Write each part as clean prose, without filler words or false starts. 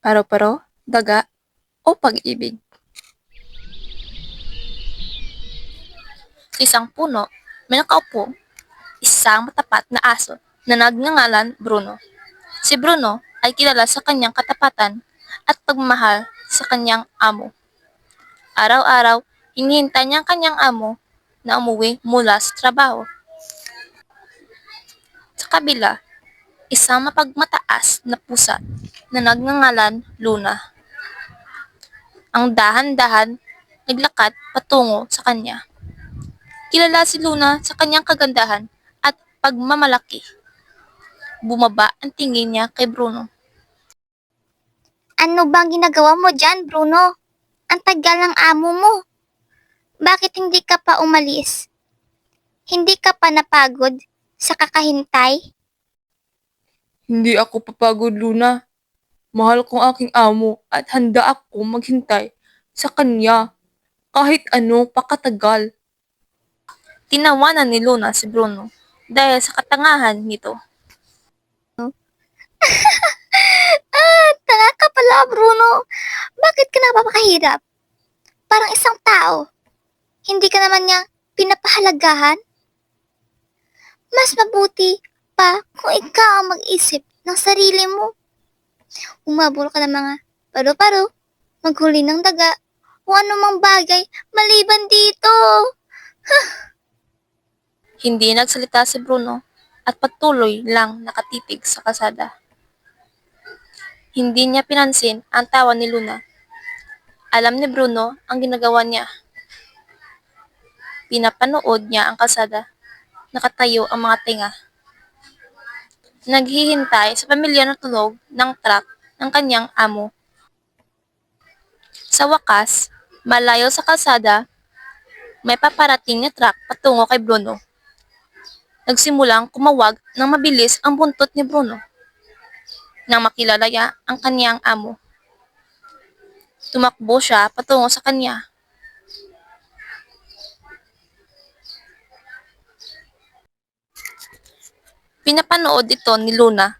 Paro-paro, daga, o pag-ibig. Sa isang puno, may nakaupo, isang matapat na aso na nagngangalan Bruno. Si Bruno ay kilala sa kanyang katapatan at pagmamahal sa kanyang amo. Araw-araw, hinihintay niya ang kanyang amo na umuwi mula sa trabaho. Sa kabila, isang mapagmataas na pusa na nagngangalan Luna. Ang dahan-dahan naglakad patungo sa kanya. Kilala si Luna sa kanyang kagandahan at pagmamalaki. Bumaba ang tingin niya kay Bruno. Ano bang ginagawa mo dyan, Bruno? Ang tagal ng amo mo. Bakit hindi ka pa umalis? Hindi ka pa napagod sa kakahintay? Hindi ako papagod, Luna. Mahal ko ang aking amo at handa ako maghintay sa kanya kahit ano pakatagal. Tinawanan ni Luna si Bruno dahil sa katangahan nito. Tanga ka pala, Bruno. Bakit ka napapakahirap? Parang isang tao. Hindi ka naman niya pinapahalagahan? Mas mabuti pa kung ikaw ang mag-isip ng sarili mo. Umabol ka ng mga paru-paro, maghuli ng daga, o anumang bagay maliban dito. Hindi nagsalita si Bruno at patuloy lang nakatitig sa kalsada. Hindi niya pinansin ang tawa ni Luna. Alam ni Bruno ang ginagawa niya. Pinapanood niya ang kalsada. Nakatayo ang mga tinga. Naghihintay sa pamilya na tunog ng truck ng kanyang amo. Sa wakas, malayo sa kalsada, may paparating na truck patungo kay Bruno. Nagsimulang kumawag ng mabilis ang buntot ni Bruno. Nang makilala niya ang kanyang amo. Tumakbo siya patungo sa kanya. Pinapanood ito ni Luna.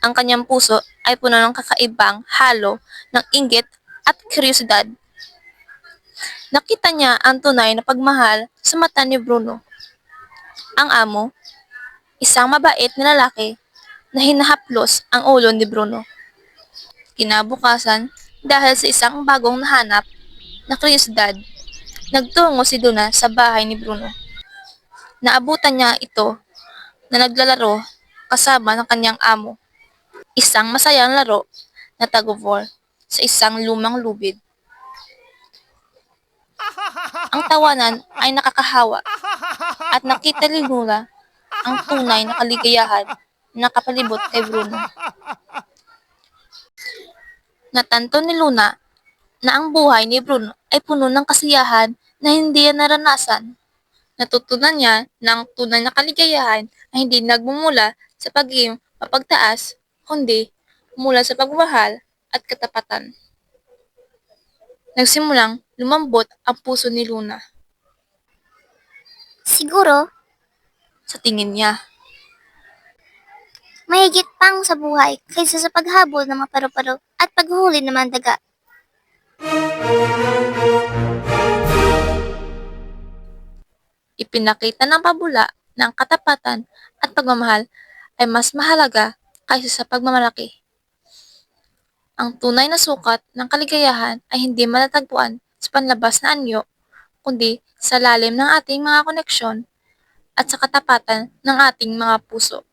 Ang kanyang puso ay puno ng kakaibang halo ng inggit at kuryosidad. Nakita niya ang tunay na pagmahal sa mata ni Bruno. Ang amo, isang mabait na lalaki na hinahaplos ang ulo ni Bruno. Kinabukasan, dahil sa isang bagong nahanap na kuryosidad, nagtungo si Luna sa bahay ni Bruno. Naabutan niya ito na naglalaro kasama ng kanyang amo. Isang masayang laro na tug-of-war sa isang lumang lubid. Ang tawanan ay nakakahawa at nakita ni Luna ang tunay na kaligayahan na nakapalibot kay Bruno. Natanto ni Luna na ang buhay ni Bruno ay puno ng kasiyahan na hindi niya naranasan. Natutunan niya na ang tunay na kaligayahan ay hindi nagmumula sa pagiging mapagtaas, kundi mula sa pagmamahal at katapatan. Nagsimulang lumambot ang puso ni Luna Siguro, sa tingin niya. mahigit pang sa buhay kaysa sa paghabol ng mga paru-paro at paghuli ng mga daga. Ipinakita ng pabula na ang katapatan at pagmamahal ay mas mahalaga kaysa sa pagmamalaki. Ang tunay na sukat ng kaligayahan ay hindi matatagpuan sa panlabas na anyo, kundi sa lalim ng ating mga koneksyon at sa katapatan ng ating mga puso.